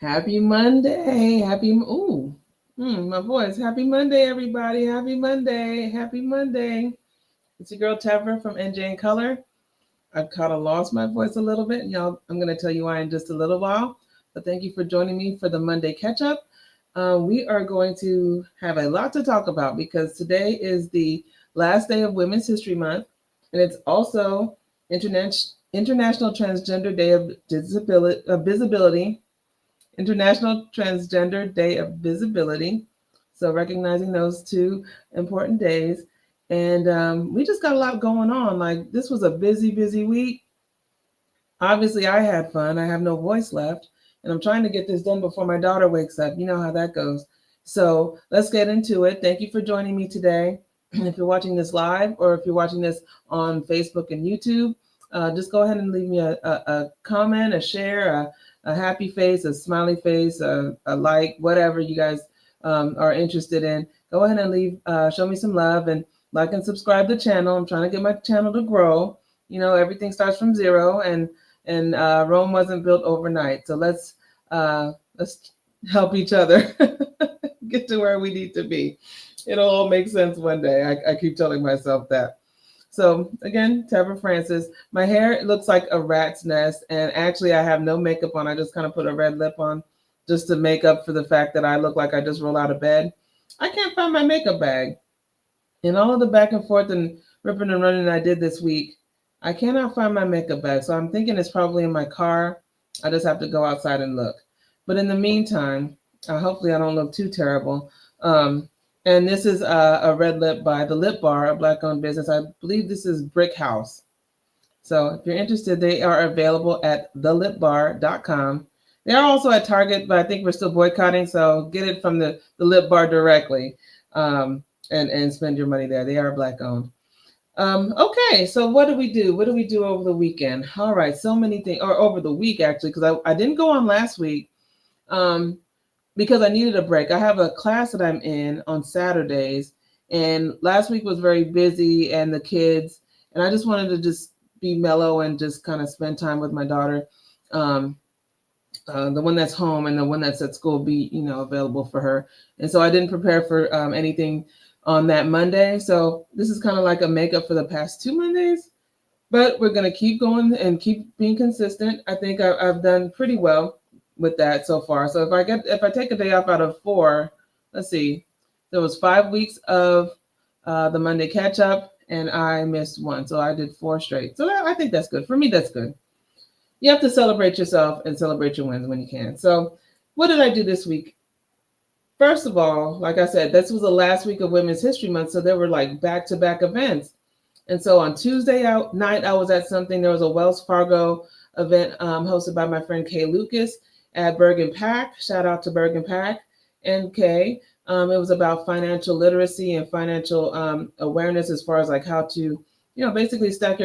Happy Monday. My voice. Happy Monday, everybody. Happy Monday. Happy Monday. It's your girl Tevra from NJ in Color. I've kind of lost my voice a little bit, and y'all, I'm going to tell you why in just a little while. But thank you for joining me for the Monday catch up. We are going to have a lot to talk about because today is the last day of Women's History Month, and it's also International Transgender Day of Visibility, International Transgender Day of Visibility. So, recognizing those two important days. And we just got a lot going on. Like, this was a busy, busy week. Obviously, I had fun. I have no voice left. And I'm trying to get this done before my daughter wakes up. You know how that goes. So, let's get into it. Thank you for joining me today. If you're watching this live or if you're watching this on Facebook and YouTube, just go ahead and leave me a comment, a share, a happy face, a smiley face, a like, whatever you guys are interested in. Go ahead and show me some love and like and subscribe to the channel. I'm trying to get my channel to grow. You know, everything starts from zero, and Rome wasn't built overnight. So let's help each other get to where we need to be. It'll all make sense one day. I keep telling myself that. So again, Tevra Francis. My hair looks like a rat's nest, and actually I have no makeup on. I just kind of put a red lip on just to make up for the fact that I look like I just rolled out of bed. I can't find my makeup bag. In all of the back and forth and ripping and running I did this week, I cannot find my makeup bag. So I'm thinking it's probably in my car. I just have to go outside and look. But in the meantime, hopefully I don't look too terrible. Um, and this is a red lip by the Lip Bar, a black owned business. I believe this is Brick House. So if you're interested, they are available at thelipbar.com. They are also at Target, but I think we're still boycotting. So get it from the Lip Bar directly, and spend your money there. They are black owned. Okay, so what do we do? What do we do over the weekend? All right, so many things, or over the week actually, because I didn't go on last week. Um, because I needed a break. I have a class that I'm in on Saturdays, and last week was very busy and the kids, and I just wanted to just be mellow and just kind of spend time with my daughter. Um, the one that's home and the one that's at school be available for her, and so I didn't prepare for anything on that Monday. So this is kind of like a makeup for the past 2 Mondays, but we're gonna keep going and keep being consistent. I think I've done pretty well with that so far. So if I take a day off out of four, let's see, there was 5 weeks of the Monday catch up, and I missed one, so I did four straight. So I think that's good for me. That's good. You have to celebrate yourself and celebrate your wins when you can. So what did I do this week? First of all, like I said, this was the last week of Women's History Month, so there were like back-to-back events. And so on Tuesday night, I was at something. There was a Wells Fargo event hosted by my friend Kay Lucas at Bergen Pack. Shout out to Bergen Pack and Kay. It was about financial literacy and financial awareness as far as like how to, basically stack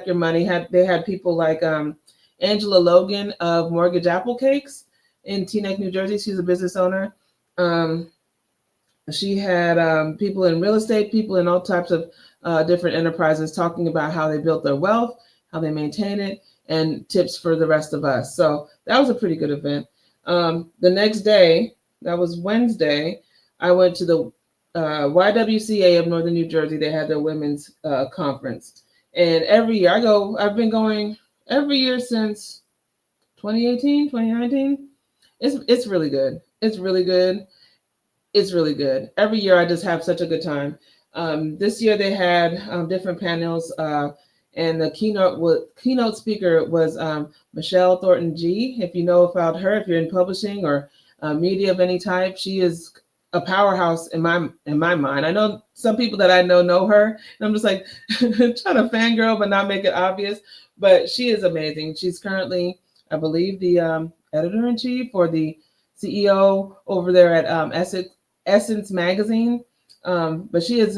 your money. They had people like Angela Logan of Mortgage Apple Cakes in Teaneck, New Jersey. She's a business owner. Um, she had people in real estate, people in all types of different enterprises talking about how they built their wealth, how they maintain it, and tips for the rest of us. So that was a pretty good event. The next day, that was Wednesday, I went to the YWCA of Northern New Jersey. They had their women's conference. And every year I've been going every year since 2018, 2019. It's really good. It's really good. It's really good. Every year I just have such a good time. This year they had different panels, and the keynote speaker was Michelle Thornton G. If you know about her, if you're in publishing or media of any type, she is a powerhouse in my mind. I know some people that I know her, and I'm just like trying to fangirl but not make it obvious. But she is amazing. She's currently, I believe, the editor in chief or the CEO over there at Essence Magazine. But she has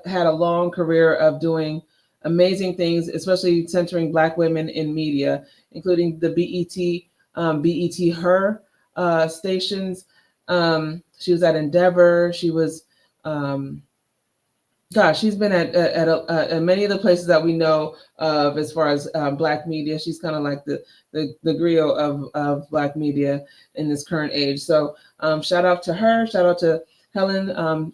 had a long career of doing amazing things, especially centering Black women in media, including the BET Her stations. She was at Endeavor. She was gosh, she's been at many of the places that we know of as far as Black media. She's kind of like the griot of Black media in this current age. So shout out to her. Shout out to Helen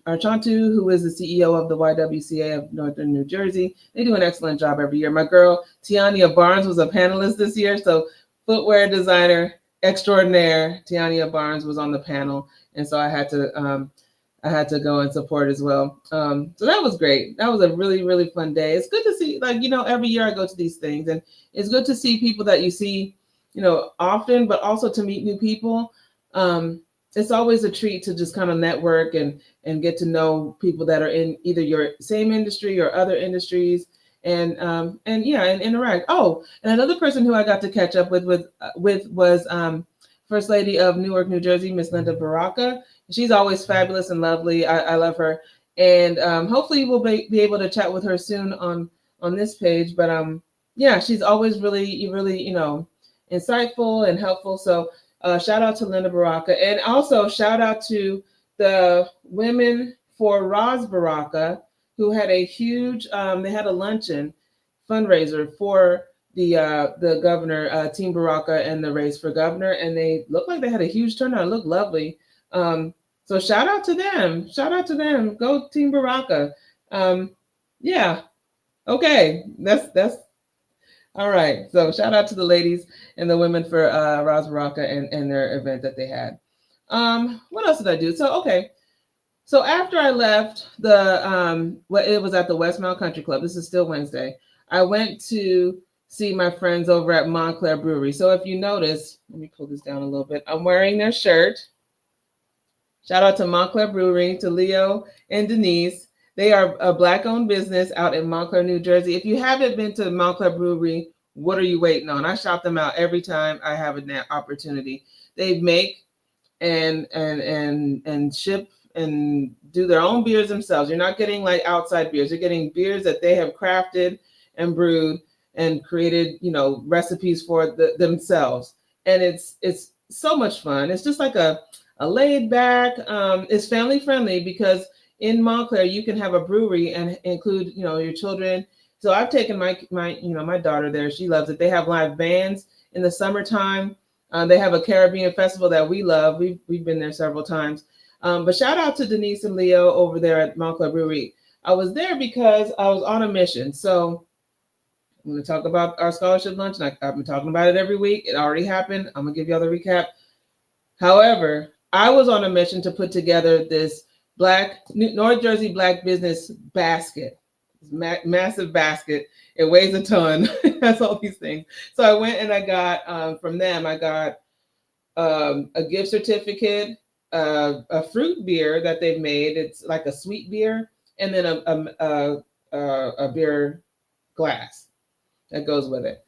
Archantu, who is the CEO of the YWCA of Northern New Jersey. They do an excellent job every year. My girl Tiania Barnes was a panelist this year. So footwear designer extraordinaire Tiania Barnes was on the panel, and so I had to go and support as well. So that was great. That was a really, really fun day. It's good to see, like, every year I go to these things, and it's good to see people that you see, often, but also to meet new people. It's always a treat to just kind of network and get to know people that are in either your same industry or other industries, and yeah, and interact. Oh, and another person who I got to catch up with was First Lady of Newark, New Jersey, Miss Linda Baraka. She's always fabulous and lovely. I love her, and hopefully we'll be able to chat with her soon on this page. But yeah, she's always really insightful and helpful. So shout out to Linda Baraka, and also shout out to the women for Roz Baraka, who had a huge. They had a luncheon fundraiser for the governor, Team Baraka, and the race for governor, and they looked like they had a huge turnout. It looked lovely. So shout out to them. Shout out to them. Go Team Baraka. Yeah. Okay. That's all right. So shout out to the ladies and the women for Roz Baraka and their event that they had. What else did I do? So okay. So after I left it was at the Westmount Country Club. This is still Wednesday. I went to see my friends over at Montclair Brewery. So if you notice, let me pull this down a little bit. I'm wearing their shirt. Shout out to Montclair Brewery, to Leo and Denise. They are a Black-owned business out in Montclair, New Jersey. If you haven't been to Montclair Brewery, what are you waiting on? I shout them out every time I have an opportunity. They make and ship and do their own beers themselves. You're not getting like outside beers. You're getting beers that they have crafted and brewed and created, recipes for themselves. And it's so much fun. It's just like a laid back, it's family friendly because in Montclair you can have a brewery and include, your children. So I've taken my daughter there. She loves it. They have live bands in the summertime. They have a Caribbean festival that we love. We've been there several times. But shout out to Denise and Leo over there at Montclair Brewery. I was there because I was on a mission. So I'm going to talk about our scholarship lunch. And I've been talking about it every week. It already happened. I'm going to give y'all the recap. However, I was on a mission to put together this North Jersey Black business basket, massive basket. It weighs a ton. That's all these things. So I went and I got from them. I got a gift certificate, a fruit beer that they've made. It's like a sweet beer, and then a beer glass that goes with it.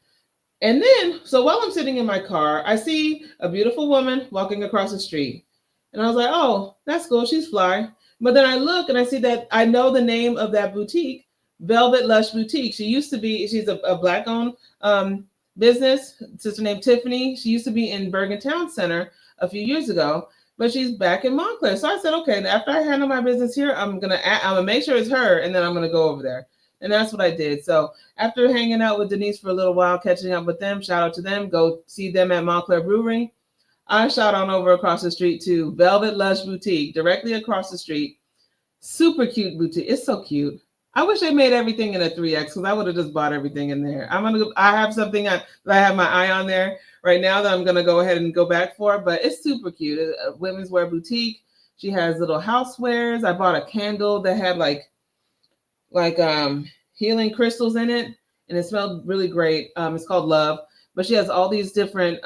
And then, so while I'm sitting in my car, I see a beautiful woman walking across the street. And I was like, oh, that's cool. She's fly. But then I look and I see that I know the name of that boutique, Velvet Lush Boutique. She's a Black-owned business, sister named Tiffany. She used to be in Bergen Town Center a few years ago, but she's back in Montclair. So I said, okay, after I handle my business here, I'm gonna make sure it's her, and then I'm gonna go over there. And that's what I did. So after hanging out with Denise for a little while, catching up with them, shout out to them. Go see them at Montclair Brewery. I shot on over across the street to Velvet Lush Boutique, directly across the street. Super cute boutique. It's so cute. I wish they made everything in a 3X because I would have just bought everything in there. I have something that I have my eye on there right now that I'm gonna go ahead and go back for, but it's super cute. A women's wear boutique. She has little housewares. I bought a candle that had like healing crystals in it, and it smelled really great. It's called Love. But she has all these different,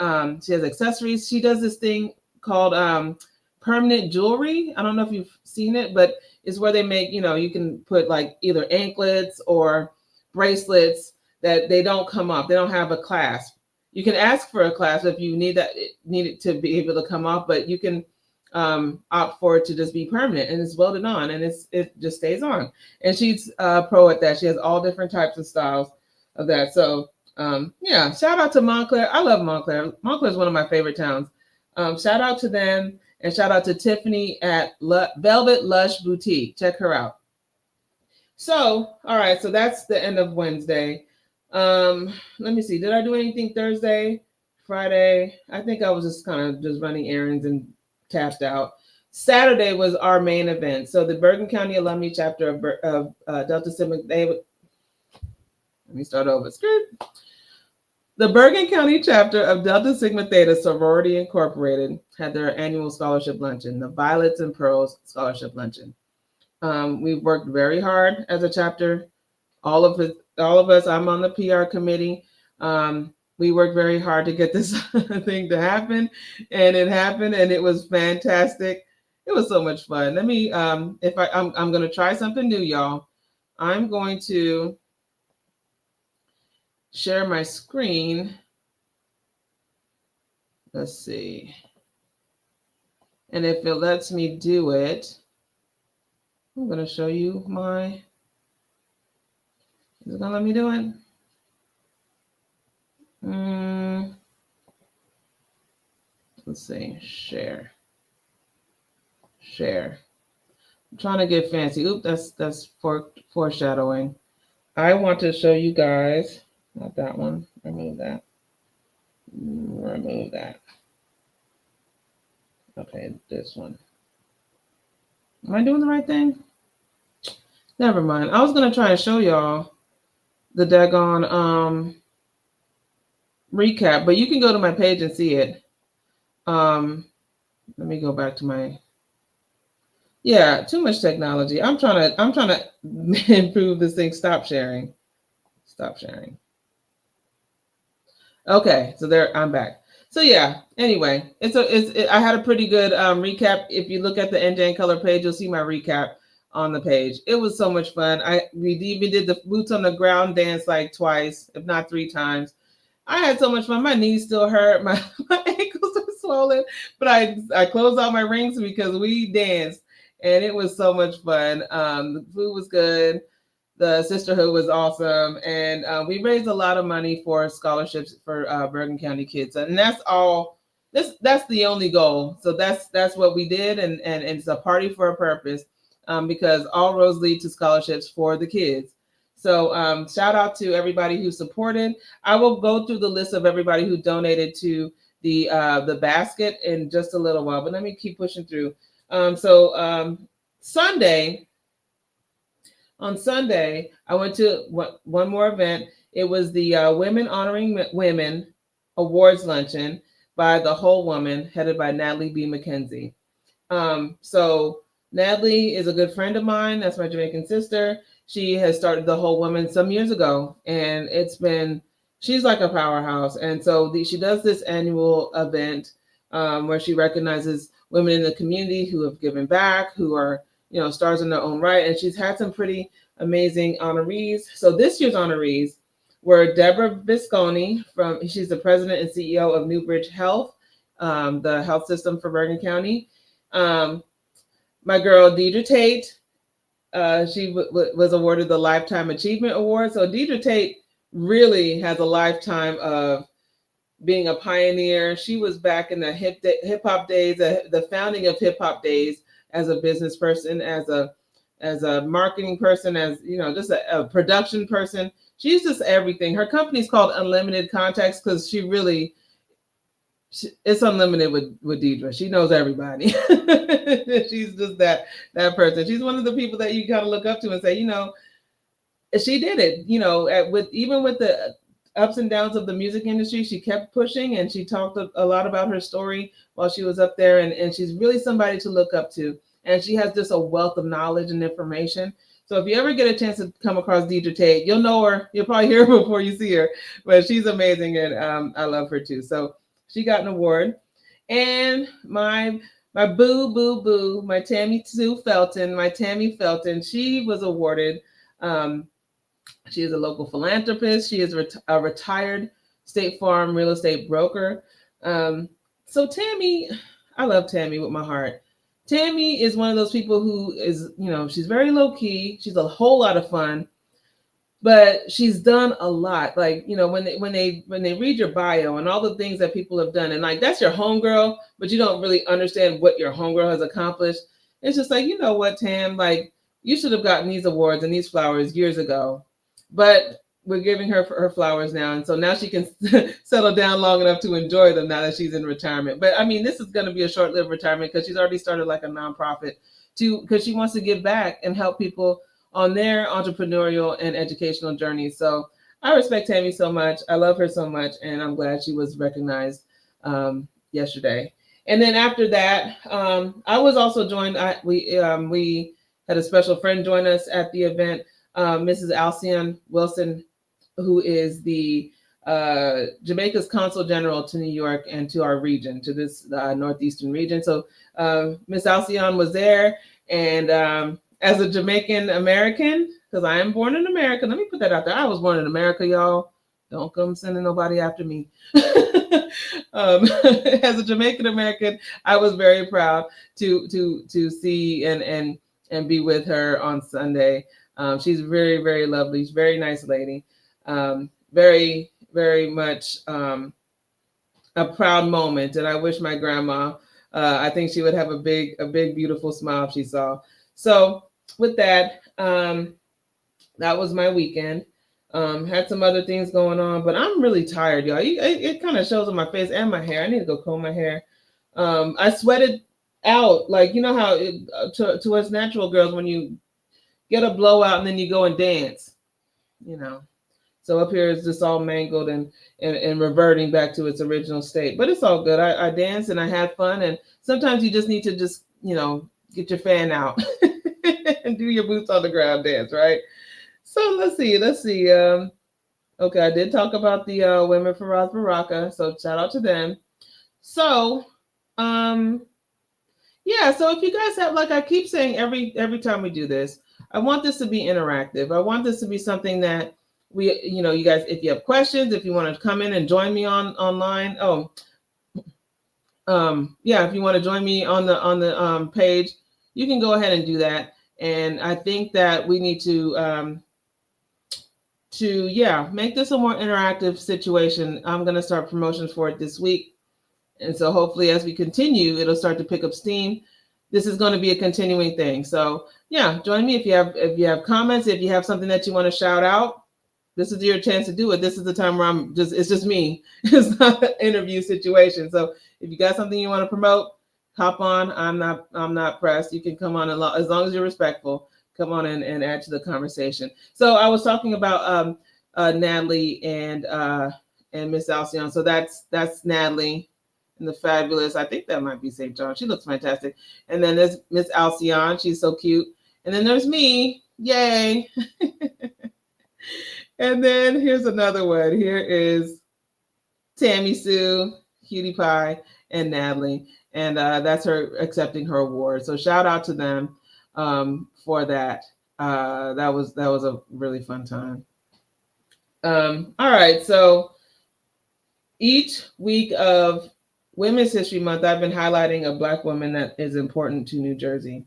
she has accessories. She does this thing called permanent jewelry. I don't know if you've seen it, but it's where they make, you can put like either anklets or bracelets that they don't come off. They don't have a clasp. You can ask for a clasp if you need it to be able to come off, but you can opt for it to just be permanent, and it's welded on, and it just stays on. And she's pro at that. She has all different types of styles of that. So yeah, shout out to Montclair. I love Montclair. Montclair is one of my favorite towns. Shout out to them, and shout out to Tiffany at Velvet Lush Boutique. Check her out. So, all right, so that's the end of Wednesday. Let me see. Did I do anything Thursday, Friday? I think I was just kind of just running errands and tapped out. Saturday was our main event. So the Bergen County Alumni Chapter of Delta Sigma. Let me start over. The Bergen County chapter of Delta Sigma Theta Sorority Incorporated had their annual scholarship luncheon, the Violets and Pearls Scholarship Luncheon. We've worked very hard as a chapter. All of us. I'm on the PR committee. We worked very hard to get this thing to happen, and it happened, and it was fantastic. It was so much fun. Let me, if I'm going to try something new, y'all. I'm going to share my screen. Let's see. And if it lets me do it, I'm going to show you my, is it going to let me do it? Let's see, share. I'm trying to get fancy. Oop, that's foreshadowing. I want to show you guys, not that one, remove that. Okay, this one. Am I doing the right thing? Never mind. I was gonna try and show y'all the daggone recap, but you can go to my page and see it. Let me go back to my. Yeah, too much technology. I'm trying to improve this thing. Stop sharing. Okay, so there I'm back. So yeah, anyway, I had a pretty good recap. If you look at the NJ in Color page, you'll see my recap on the page. It was so much fun. We even did the boots on the ground dance like twice, if not 3 times. I had so much fun. My knees still hurt. My ankles are swollen, but I closed all my rings because we danced, and it was so much fun. The food was good. The sisterhood was awesome, and we raised a lot of money for scholarships for Bergen County kids, and that's all. That's the only goal. So that's what we did, and it's a party for a purpose, because all roads lead to scholarships for the kids. So shout out to everybody who supported. I will go through the list of everybody who donated to the basket in just a little while, but let me keep pushing through. Sunday. On Sunday, I went to one more event. It was the Women Honoring Women Awards Luncheon by The Whole Woman, headed by Natalie B. McKenzie. So Natalie is a good friend of mine. That's my Jamaican sister. She has started The Whole Woman some years ago, and she's like a powerhouse. And so she does this annual event where she recognizes women in the community who have given back, who are stars in their own right. And she's had some pretty amazing honorees. So this year's honorees were Deborah Visconi she's the president and CEO of Newbridge Health, the health system for Bergen County. My girl, Deidre Tate, she was awarded the Lifetime Achievement Award. So Deidre Tate really has a lifetime of being a pioneer. She was back in the hip hop days, the founding of hip hop days, as a business person, as a marketing person, as just a production person. She's just everything. Her company's called Unlimited Contacts because it's unlimited with Deidre. She knows everybody. She's just that person. She's one of the people that you gotta look up to and say, she did it. With the ups and downs of the music industry, she kept pushing, and she talked a lot about her story while she was up there, and she's really somebody to look up to. And she has just a wealth of knowledge and information. So if you ever get a chance to come across Deidre Tate, you'll know her. You'll probably hear her before you see her, but she's amazing, and I love her too. So she got an award. And my boo, my Tammy Felton, she was awarded. She is a local philanthropist. She is a retired State Farm real estate broker. So Tammy, I love Tammy with my heart. Tammy is one of those people who is, she's very low key. She's a whole lot of fun, but she's done a lot. Like, when they read your bio and all the things that people have done, and like, that's your homegirl, but you don't really understand what your homegirl has accomplished. It's just like, you know what, Tam, like, you should have gotten these awards and these flowers years ago. But we're giving her flowers now. And so now she can settle down long enough to enjoy them now that she's in retirement. But I mean, this is going to be a short-lived retirement because she's already started like a nonprofit because she wants to give back and help people on their entrepreneurial and educational journeys. So I respect Tammy so much. I love her so much. And I'm glad she was recognized yesterday. And then after that, I was also joined. We had a special friend join us at the event, Mrs. Alcyon Wilson, who is the Jamaica's Consul General to New York and to our region, to this Northeastern region. So Miss Alcyon was there, and as a Jamaican American, because I am born in America, let me put that out there. I was born in America, y'all. Don't come sending nobody after me. As a Jamaican American, I was very proud to see and be with her on Sunday. She's very, very lovely. She's a very nice lady. Very, very much a proud moment. And I wish my grandma, I think she would have a big, beautiful smile if she saw. So with that, that was my weekend. Had some other things going on, but I'm really tired, y'all. It kind of shows on my face and my hair. I need to go comb my hair. I sweated out, like, you know how to us natural girls, when you get a blowout and then you go and dance, you know. So up here is just all mangled and reverting back to its original state. But it's all good. I danced and I had fun. And sometimes you just need to just, you know, get your fan out and do your boots on the ground dance, right? So let's see. Okay, I did talk about the Women for Ras Baraka. So shout out to them. So, yeah, so if you guys have, like I keep saying every time we do this, I want this to be interactive. I want this to be something that we, you know, you guys, if you have questions, if you want to come in and join me online. Yeah, if you want to join me on the page, you can go ahead and do that. And I think that we need to make this a more interactive situation. I'm going to start promotions for it this week. And so hopefully as we continue, it'll start to pick up steam. This is going to be a continuing thing. So yeah, join me if you have comments, if you have something that you want to shout out. This is your chance to do it. This is the time where it's just me. It's not an interview situation. So if you got something you want to promote, hop on. I'm not pressed. You can come on as long as you're respectful. Come on and add to the conversation. So I was talking about Natalie and Miss Alcyon. So that's Natalie and the fabulous. I think that might be St. John. She looks fantastic. And then there's Miss Alcyon. She's so cute. And then there's me. Yay. And then here's another one. Here is Tammy Sue, Cutie Pie, and Natalie. And that's her accepting her award. So shout out to them for that. That was a really fun time. All right. So each week of Women's History Month, I've been highlighting a Black woman that is important to New Jersey.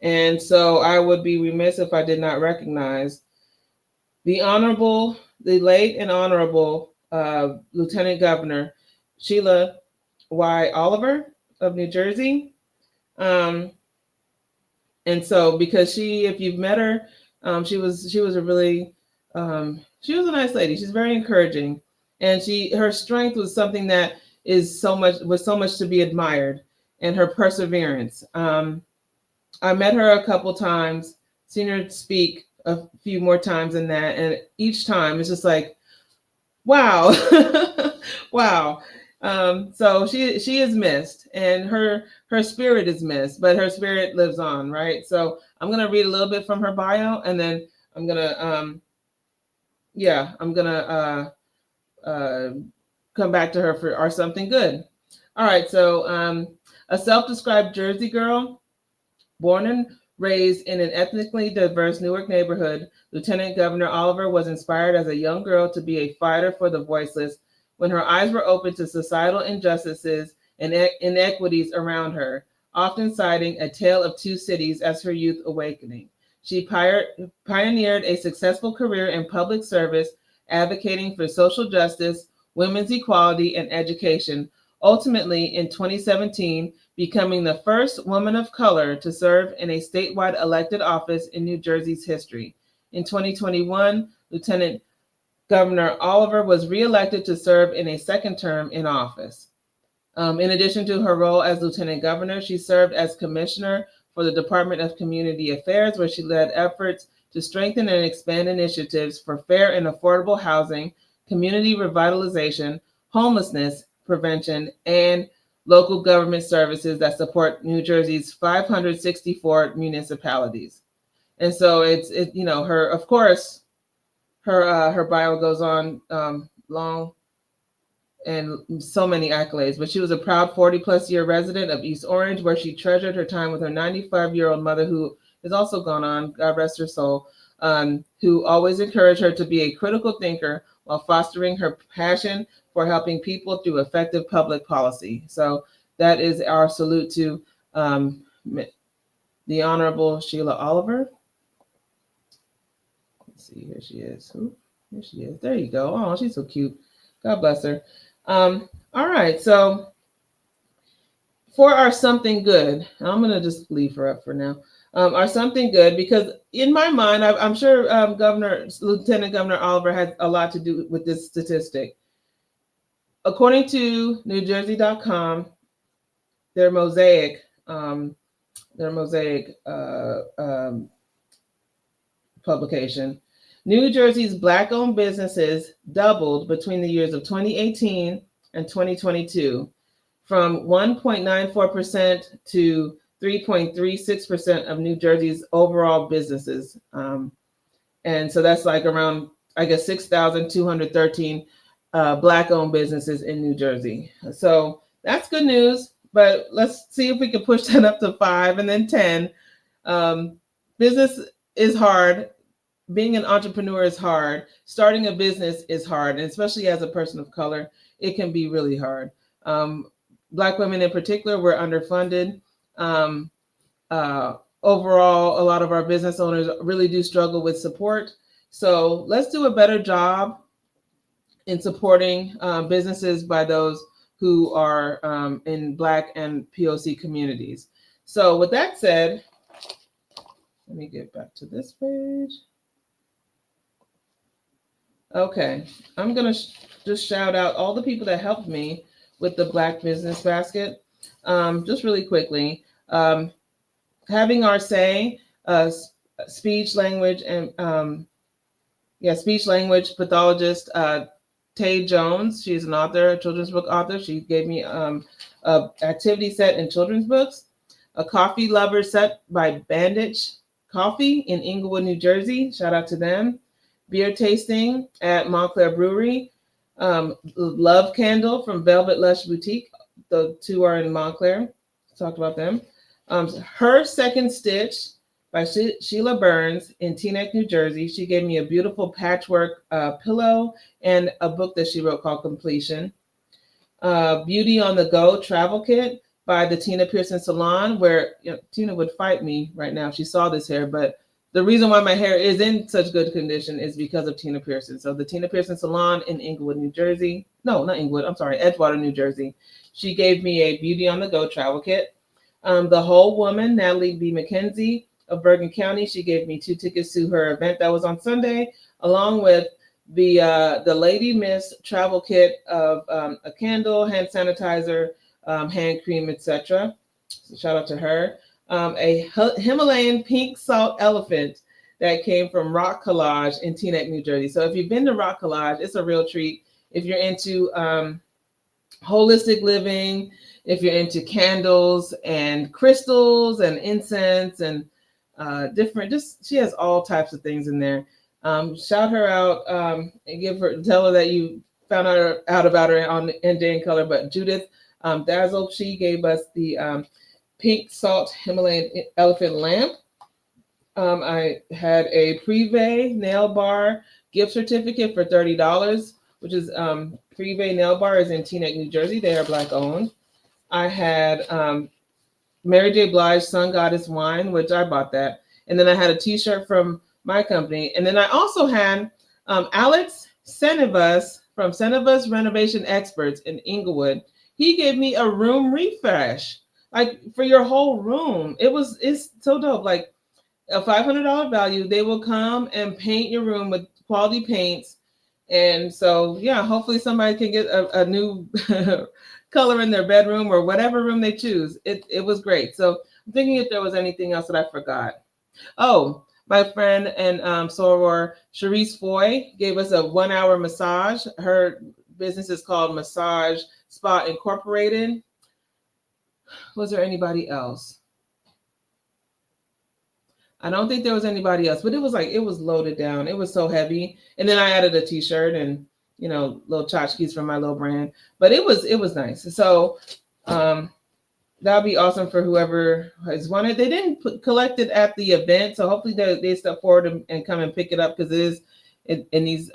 And so I would be remiss if I did not recognize the late and honorable Lieutenant Governor Sheila Y. Oliver of New Jersey. And so because if you've met her, she was a really, she was a nice lady. She's very encouraging. And her strength was something that was so much to be admired, and her perseverance. I met her a couple times, seen her speak a few more times than that. And each time it's just like, wow, wow. So she is missed, and her spirit is missed, but her spirit lives on, right? So I'm going to read a little bit from her bio, and then I'm going to, come back to her for Or Something Good. All right. So a self-described Jersey girl, born and raised in an ethnically diverse Newark neighborhood, Lieutenant Governor Oliver was inspired as a young girl to be a fighter for the voiceless when her eyes were open to societal injustices and inequities around her, often citing A Tale of Two Cities as her youth awakening. She pioneered a successful career in public service, advocating for social justice, women's equality, and education, ultimately in 2017 becoming the first woman of color to serve in a statewide elected office in New Jersey's history. In 2021, Lieutenant Governor Oliver was reelected to serve in a second term in office. In addition to her role as Lieutenant Governor, she served as Commissioner for the Department of Community Affairs, where she led efforts to strengthen and expand initiatives for fair and affordable housing, community revitalization, homelessness prevention, and local government services that support New Jersey's 564 municipalities. And so her, of course, her bio goes on long, and so many accolades, but she was a proud 40-plus year resident of East Orange, where she treasured her time with her 95-year-old mother, who is also gone on, God rest her soul, who always encouraged her to be a critical thinker while fostering her passion for helping people through effective public policy. So that is our salute to the Honorable Sheila Oliver. Let's see, here she is. Ooh, here she is. There you go. Oh, she's so cute. God bless her. All right, so for our something good, I'm going to just leave her up for now. Our something good, because in my mind, I'm sure Lieutenant Governor Oliver had a lot to do with this statistic. According to NewJersey.com, their mosaic publication, New Jersey's Black-owned businesses doubled between the years of 2018 and 2022, from 1.94% to 3.36% of New Jersey's overall businesses. And so that's like around, I guess, 6,213 Black-owned businesses in New Jersey. So that's good news, but let's see if we can push that up to 5 and then 10. Business is hard. Being an entrepreneur is hard. Starting a business is hard, and especially as a person of color, it can be really hard. Black women in particular, we're underfunded. Overall, a lot of our business owners really do struggle with support. So let's do a better job in supporting businesses by those who are in Black and POC communities. So with that said, let me get back to this page. Okay, I'm gonna just shout out all the people that helped me with the Black Business Basket. Just really quickly, having our say, speech language and speech language pathologist Tay Jones. She's an author, a children's book author. She gave me a activity set in children's books. A coffee lover set by Bandage Coffee in Englewood, New Jersey. Shout out to them. Beer tasting at Montclair Brewery. Love Candle from Velvet Lush Boutique. The two are in Montclair. Talked about them. Her Second Stitch by Sheila Burns in Teaneck, New Jersey. She gave me a beautiful patchwork pillow and a book that she wrote called Completion. Beauty on the Go travel kit by the Tina Pearson Salon, where Tina would fight me right now if she saw this hair, but the reason why my hair is in such good condition is because of Tina Pearson. So the Tina Pearson Salon in Englewood, New Jersey. No, not Englewood. I'm sorry, Edgewater, New Jersey. She gave me a Beauty on the Go travel kit. The Whole Woman, Natalie B. McKenzie of Bergen County. She gave me 2 tickets to her event that was on Sunday, along with the Lady Miss travel kit of a candle, hand sanitizer, hand cream, etc. So shout out to her. A Himalayan pink salt elephant that came from Rock Collage in Teaneck, New Jersey. So if you've been to Rock Collage, it's a real treat. If you're into holistic living, if you're into candles and crystals and incense and she has all types of things in there. Shout her out and tell her that you found out about her on NJ in Color. But Judith Dazzle, she gave us the pink salt Himalayan elephant lamp. I had a Privé nail bar gift certificate for $30, which is Privé nail bar is in Teaneck, New Jersey. They are Black owned. I had Mary J. Blige Sun Goddess wine, which I bought that. And then I had a t-shirt from my company. And then I also had Alex Senevus from Senevus Renovation Experts in Englewood. He gave me a room refresh like for your whole room. It's so dope. Like a $500 value. They will come and paint your room with quality paints. And so, yeah, hopefully somebody can get a new color in their bedroom or whatever room they choose. It was great. So I'm thinking if there was anything else that I forgot. Oh, my friend and soror Cherise Foy gave us a 1 hour massage. Her business is called Massage Spa Incorporated. Was there anybody else? I don't think there was anybody else, but it was like it was loaded down. It was so heavy. And then I added a t-shirt and little tchotchkes from my little brand. But it was nice. So that'll be awesome for whoever has wanted. They didn't collect it at the event, so hopefully they step forward and come and pick it up because it needs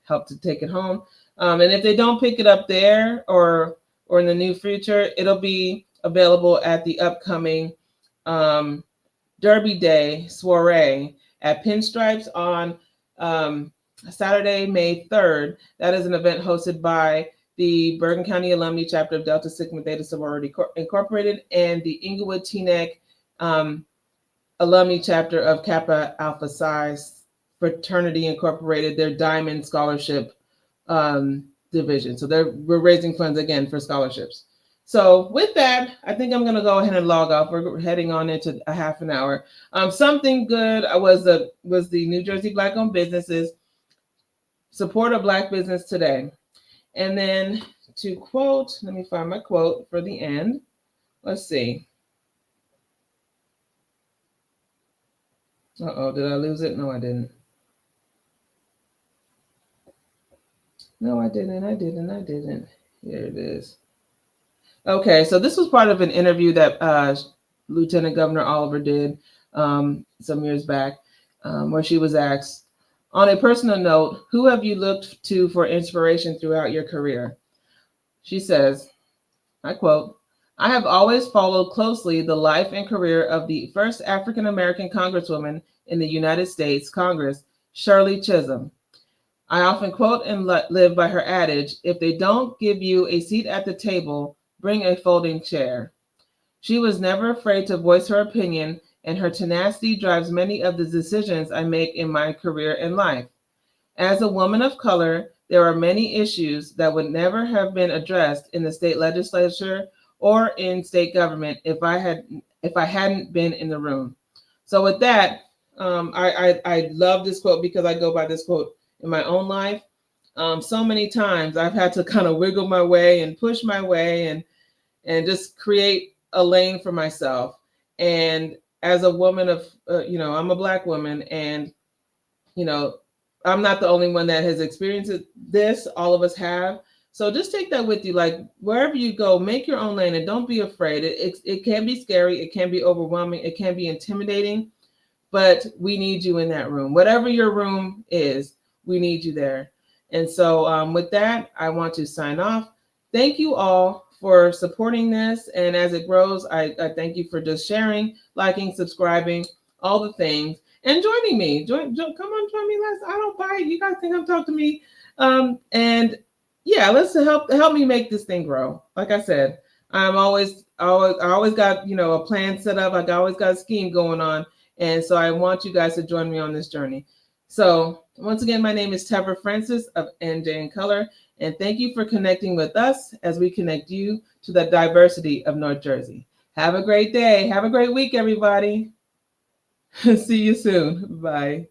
help to take it home. And if they don't pick it up there or in the new future, it'll be available at the upcoming Derby Day soiree at Pinstripes on Saturday, May 3rd. That is an event hosted by the Bergen County Alumni Chapter of Delta Sigma Theta Sorority Incorporated and the Inglewood Teaneck Alumni Chapter of Kappa Alpha Psi Fraternity Incorporated, their Diamond Scholarship division. So we're raising funds again for scholarships. So with that, I think I'm going to go ahead and log off. We're heading on into a half an hour. Something good was the New Jersey Black-owned businesses support a Black business today. And then to quote, let me find my quote for the end. Let's see. Uh-oh, did I lose it? No, I didn't. No, I didn't. Here it is. Okay, so this was part of an interview that Lieutenant Governor Oliver did some years back, where she was asked, on a personal note, who have you looked to for inspiration throughout your career? She says, I quote, I have always followed closely the life and career of the first African-American Congresswoman in the United States Congress, Shirley Chisholm. I often quote and live by her adage, if they don't give you a seat at the table, bring a folding chair. She was never afraid to voice her opinion, and her tenacity drives many of the decisions I make in my career and life. As a woman of color, there are many issues that would never have been addressed in the state legislature or in state government if I hadn't been in the room. So with that, I love this quote because I go by this quote in my own life. So many times I've had to kind of wiggle my way and push my way and just create a lane for myself. And as a woman of, I'm a Black woman, and I'm not the only one that has experienced this. All of us have. So just take that with you. Like wherever you go, make your own lane and don't be afraid. It can be scary. It can be overwhelming. It can be intimidating, but we need you in that room. Whatever your room is, we need you there. And so with that, I want to sign off. Thank you all for supporting this. And as it grows, I thank you for just sharing, liking, subscribing, all the things, and joining me. Come on, join me. I don't bite. You guys can come talk to me. And yeah, let's help me make this thing grow. Like I said, I always got, a plan set up. I always got a scheme going on. And so I want you guys to join me on this journey. So once again, my name is Tevra Francis of NJ in Color. And thank you for connecting with us as we connect you to the diversity of North Jersey. Have a great day. Have a great week, everybody. See you soon. Bye.